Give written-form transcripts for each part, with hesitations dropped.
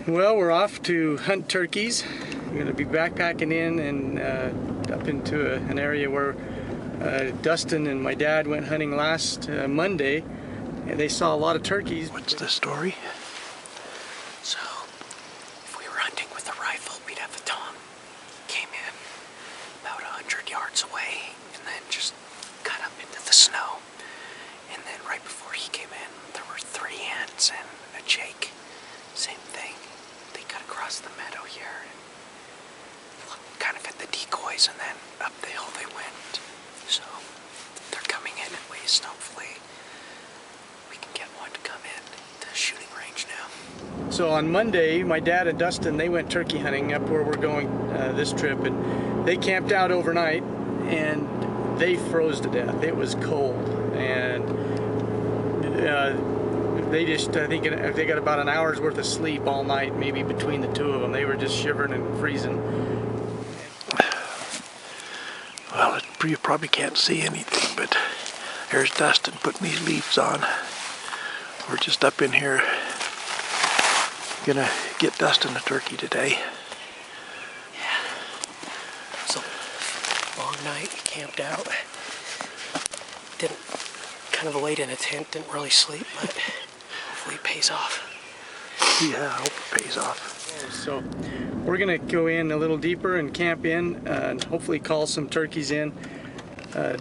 Well, we're off to hunt turkeys. We're going to be backpacking in and up into an area where Dustin and my dad went hunting last Monday, and they saw a lot of turkeys. What's the story? So, if we were hunting with a rifle, we'd have the Tom. Came in about 100 yards away and then just got up into the snow. And then right before he came in, there were 3 ants and a jake. Same thing. They cut across the meadow here and looked kind of at the decoys, and then up the hill they went. So they're coming in at least. Hopefully we can get one to come in to the shooting range now. So on Monday, my dad and Dustin, they went turkey hunting up where we're going this trip, and they camped out overnight and they froze to death. It was cold, and they just, I think they got about an hour's worth of sleep all night, maybe between the two of them. They were just shivering and freezing. Well, you probably can't see anything, but here's Dustin putting these leaves on. We're just up in here gonna get Dustin a turkey today. Yeah. So, long night, camped out. Kind of laid in a tent, didn't really sleep, but hopefully it pays off. Yeah, I hope it pays off. So we're gonna go in a little deeper and camp in and hopefully call some turkeys in.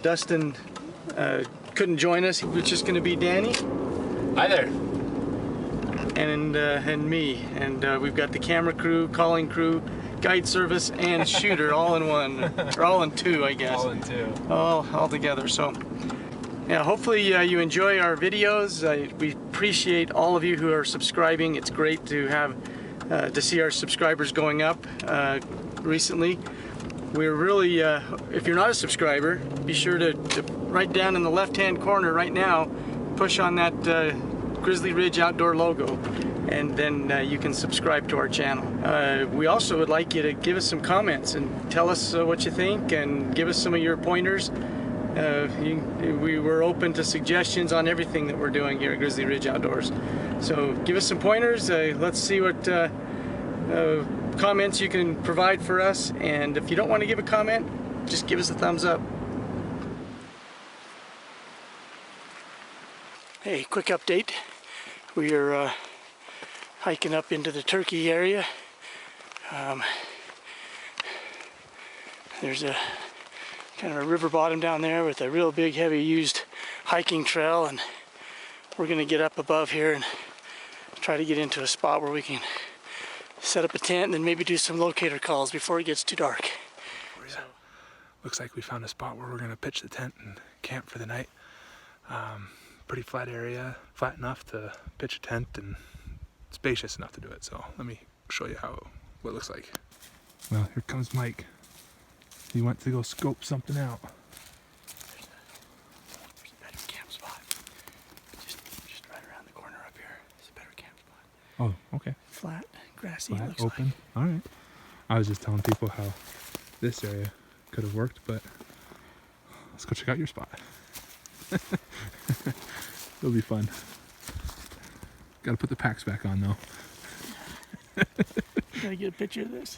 Dustin couldn't join us. It was just gonna be Danny. Hi there. And me. And we've got the camera crew, calling crew, guide service, and shooter all in one. Or all in two, I guess. All in two. All together. So yeah, hopefully you enjoy our videos. We appreciate all of you who are subscribing. It's great to have to see our subscribers going up recently. We're really, if you're not a subscriber, be sure to right down in the left-hand corner right now, push on that Grizzly Ridge Outdoor logo, and then you can subscribe to our channel. We also would like you to give us some comments and tell us what you think, and give us some of your pointers. We were open to suggestions on everything that we're doing here at Grizzly Ridge Outdoors. So give us some pointers. Let's see what comments you can provide for us. And if you don't want to give a comment, just give us a thumbs up. Hey, quick update. We are hiking up into the turkey area. There's a kind of a river bottom down there with a real big heavy used hiking trail, and we're gonna get up above here and try to get into a spot where we can set up a tent and then maybe do some locator calls before it gets too dark. So, looks like we found a spot where we're gonna pitch the tent and camp for the night. Pretty flat area, flat enough to pitch a tent and spacious enough to do it. So let me show you what it looks like. Well, here comes Mike. He went to go scope something out. There's a better camp spot. Just right around the corner up here. There's a better camp spot. Oh, okay. Flat, grassy, Flat, it looks open. like. All right. I was just telling people how this area could have worked, but let's go check out your spot. It'll be fun. Got to put the packs back on though. Gotta get a picture of this.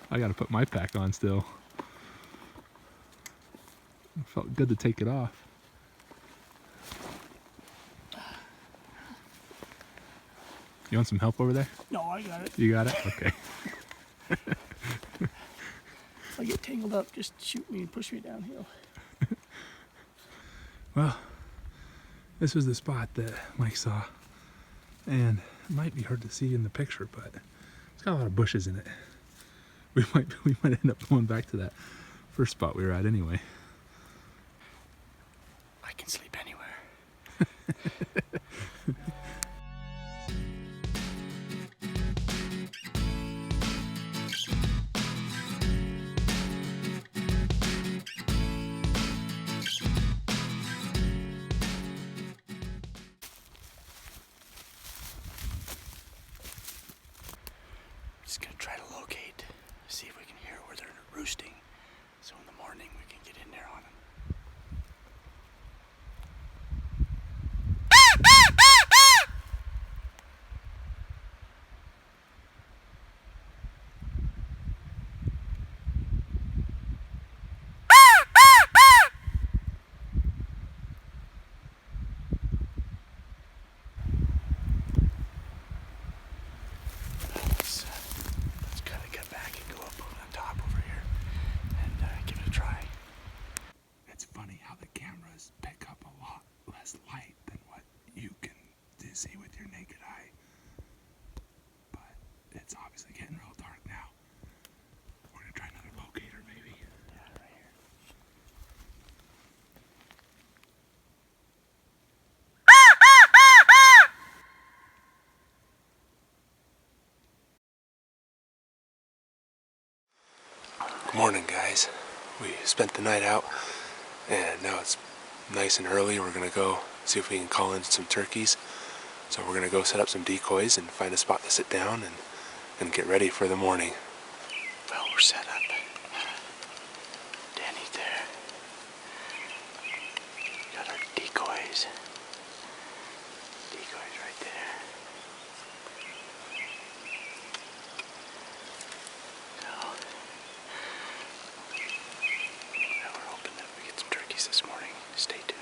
I gotta put my pack on still. It felt good to take it off. You want some help over there? No, I got it. You got it? Okay. If I get tangled up, just shoot me and push me downhill. Well, this was the spot that Mike saw. And it might be hard to see in the picture, but it's got a lot of bushes in it. We might end up going back to that first spot we were at anyway. I can sleep anywhere. Just gonna try to locate, see if we can hear where they're roosting, so in the morning we can get in there on them. Good morning, guys. We spent the night out, and now it's nice and early. We're going to go see if we can call in some turkeys. So we're going to go set up some decoys and find a spot to sit down and get ready for the morning. Well, we're set up. Danny's there. Got our decoys. Decoys right there. So, yeah, we're hoping that we get some turkeys this morning. Stay tuned.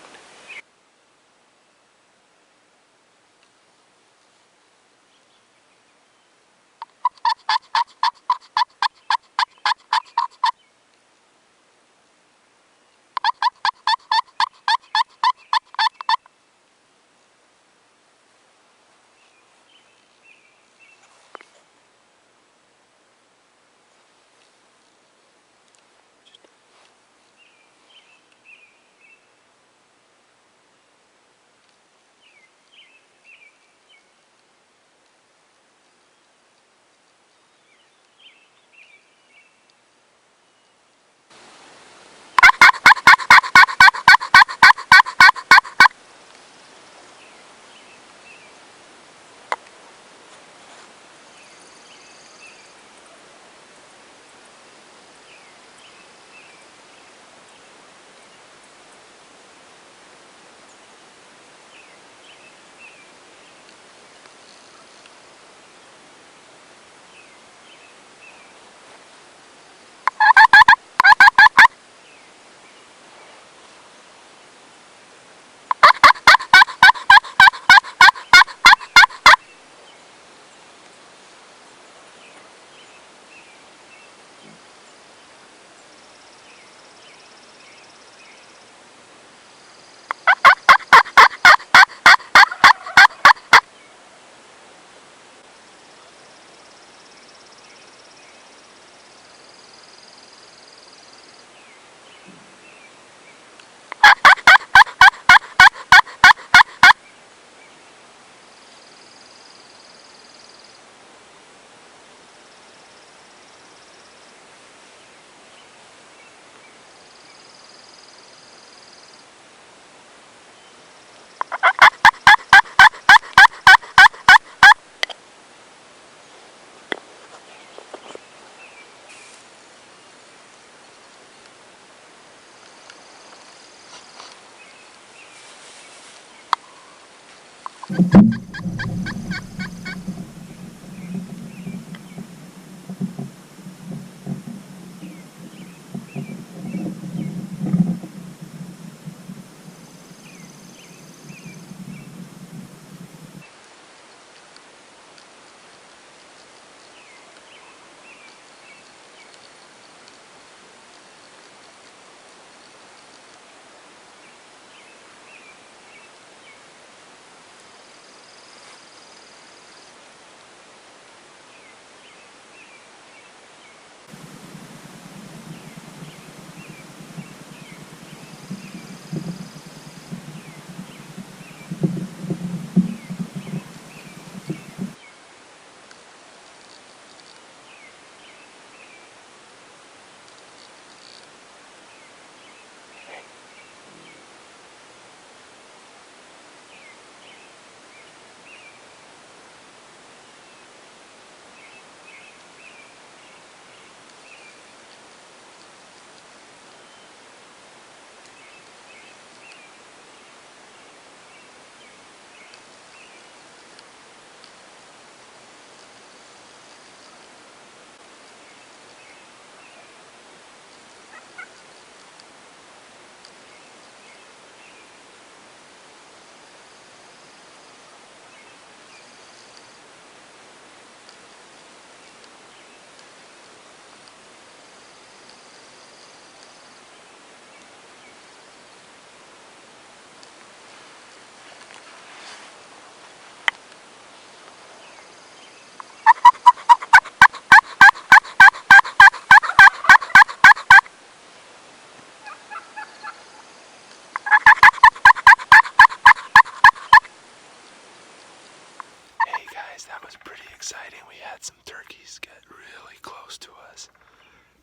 That was pretty exciting. We had some turkeys get really close to us.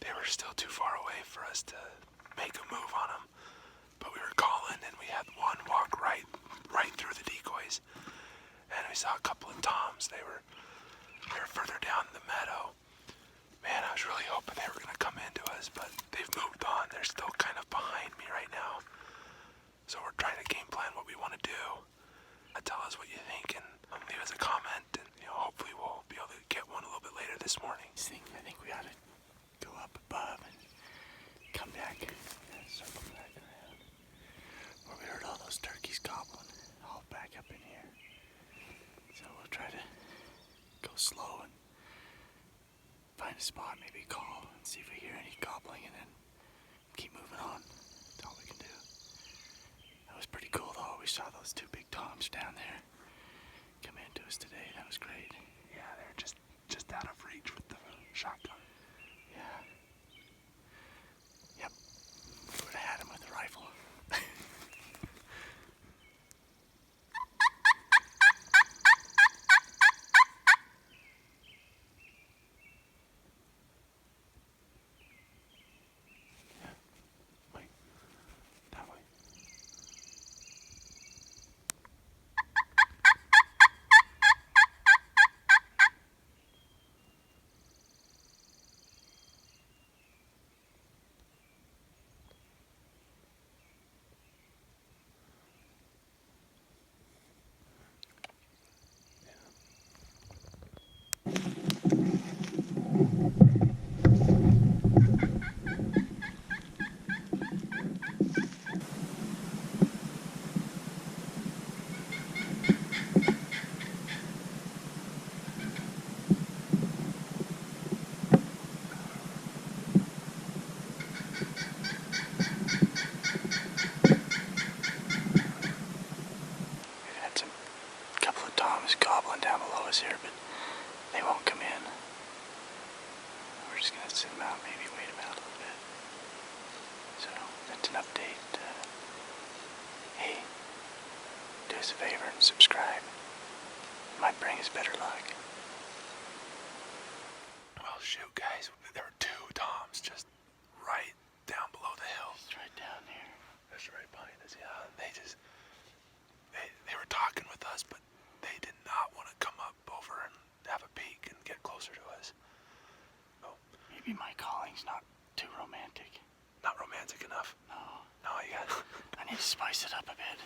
they were still too far away for us to make a move on them. But we were calling, and we had one walk right through the decoys, and we saw a couple of toms. They were further down the meadow. Man, I was really hoping they were going to come into us, but they've moved on. They're still kind of behind me right now. So we're trying to game plan what we want to do. Tell us what you think, and leave us a comment, and hopefully we'll be able to get one a little bit later this morning. I think we ought to go up above and come back, circle back around. Where we heard all those turkeys gobbling, all back up in here. So we'll try to go slow and find a spot, maybe call and see if we hear any gobbling, and then keep moving on. That's all we can do. That was pretty cool though. We saw those two big toms down there come into us today. That was great. Yeah, they're just out of reach with the shotgun. Yeah. Yep. We would have had him with the rifle. Wait. That way. Gobbling down below us here, but they won't come in. We're just gonna sit them out, maybe wait them out a little bit. So that's an update. Hey, do us a favor and subscribe. Might bring us better luck. Well, shoot, guys, there were two toms just right down below the hill. It's right down here. That's right behind us, yeah. They were talking with us, but they did not want to come up over and have a peek and get closer to us. Oh. Maybe my calling's not too romantic. Not romantic enough? No. No, you got I need to spice it up a bit.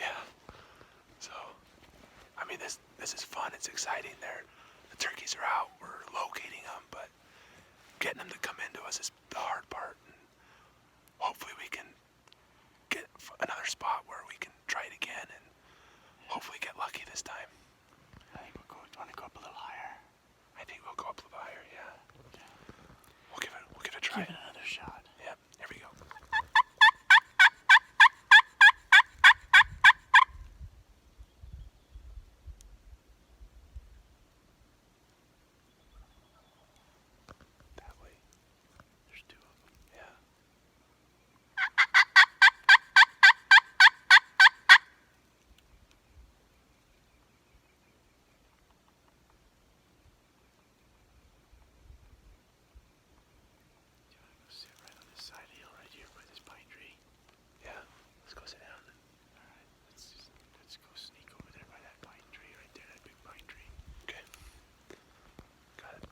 Yeah. So, I mean, this is fun. It's exciting. The turkeys are out. We're locating them, but getting them to come into us is the hard part. And hopefully we can get another spot where we can try it again and hopefully get lucky this time. I think we'll want to go up a little higher. I think we'll go up a little higher, yeah. Okay. We'll give it a try. Give it another shot. Yeah, here we go. That way. There's two of them. Yeah. Sit right on this side hill right here by this pine tree. Yeah. Let's go sit down. Alright, let's go sneak over there by that pine tree right there, that big pine tree. Okay. Got it.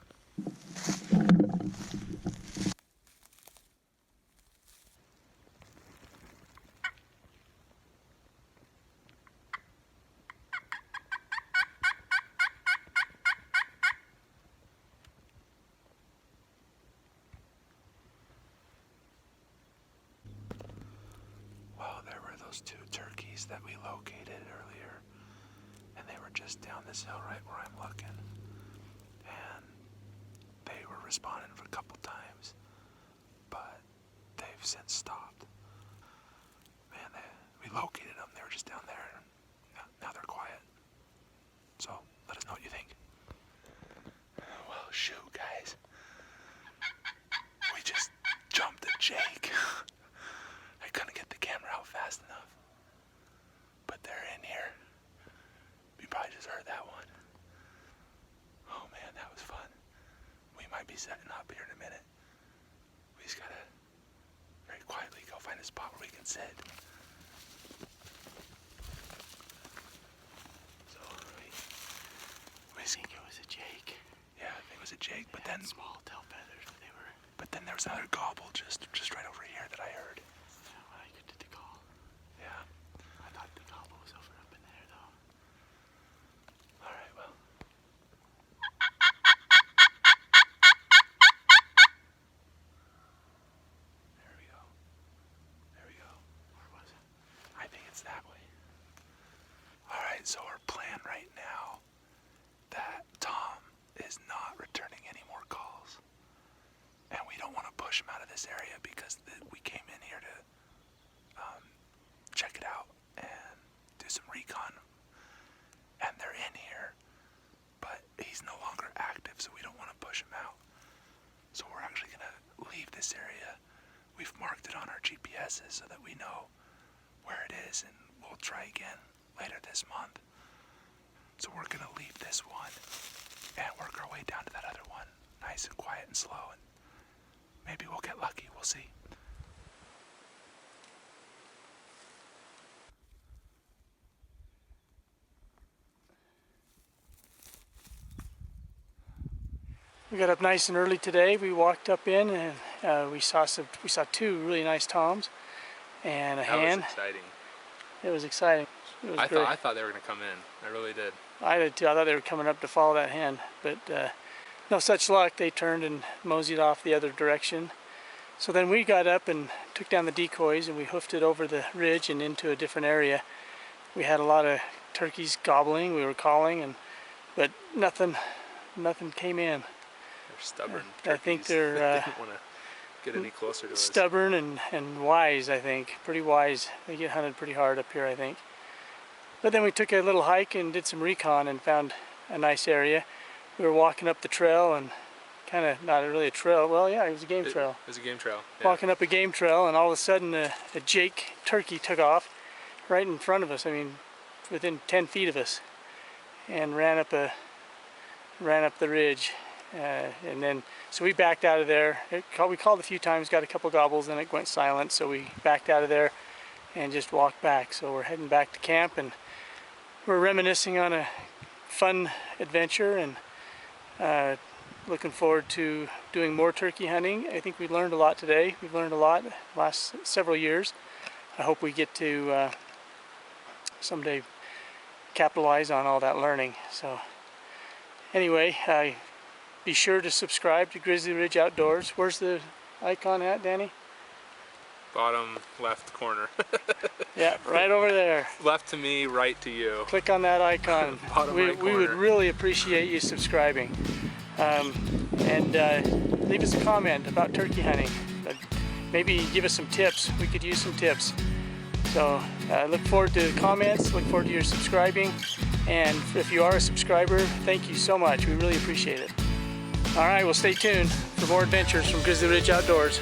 Well, there were those two turkeys that we located earlier, and they were just down this hill right where I'm looking. And they were responding for a couple times, but they've since stopped. Man, we located them. They were just down there, and now they're quiet. So, let us know what you think. Well, shoot, guys. We just jumped a Jake. I couldn't get the camera out fast enough. But they're in here. You probably just heard that one. Oh man, that was fun. We might be setting up here in a minute. a jake, but then small tail feathers, but they were. But then there was another gobble just right over here that I heard. Yeah, when I did the call. Yeah. I thought the gobble was over up in there though. All right, well. There we go. There we go. Where was it? I think it's that way. All right, so our plan right now that Tom is not returning any more calls. And we don't want to push him out of this area because we came in here to check it out and do some recon. And they're in here, but he's no longer active, so we don't want to push him out. So we're actually going to leave this area. We've marked it on our GPSs so that we know where it is, and we'll try again later this month. So we're going to leave this one and work our way down to that other one, nice and quiet and slow, and maybe we'll get lucky. We'll see. We got up nice and early today. We walked up in and we saw two really nice toms and a hen. That was exciting. It was exciting. It was great. I thought they were going to come in. I really did. I did too. I thought they were coming up to follow that hen, but no such luck. They turned and moseyed off the other direction. So then we got up and took down the decoys and we hoofed it over the ridge and into a different area. We had a lot of turkeys gobbling. We were calling, but nothing came in. They're stubborn. I think turkeys. they're They didn't want to get any closer to us. stubborn and wise, I think. Pretty wise. They get hunted pretty hard up here, I think. But then we took a little hike and did some recon and found a nice area. We were walking up the trail and kind of, not really a trail, well yeah, it was a game trail. It was a game trail. Yeah. Walking up a game trail and all of a sudden a jake turkey took off right in front of us, I mean within 10 feet of us, and ran up the ridge. And then, so we backed out of there. We called a few times, got a couple gobbles, and it went silent, so we backed out of there and just walked back. So we're heading back to camp and we're reminiscing on a fun adventure and looking forward to doing more turkey hunting. I think we learned a lot today. We've learned a lot the last several years. I hope we get to someday capitalize on all that learning. So anyway, be sure to subscribe to Grizzly Ridge Outdoors. Where's the icon at, Danny? Bottom left corner. Yeah, right over there. Left to me, right to you. Click on that icon. Bottom right We would corner. really appreciate you subscribing. And leave us a comment about turkey hunting. Maybe give us some tips. We could use some tips. So look forward to the comments, look forward to your subscribing. And if you are a subscriber, thank you so much. We really appreciate it. All right, well, stay tuned for more adventures from Grizzly Ridge Outdoors.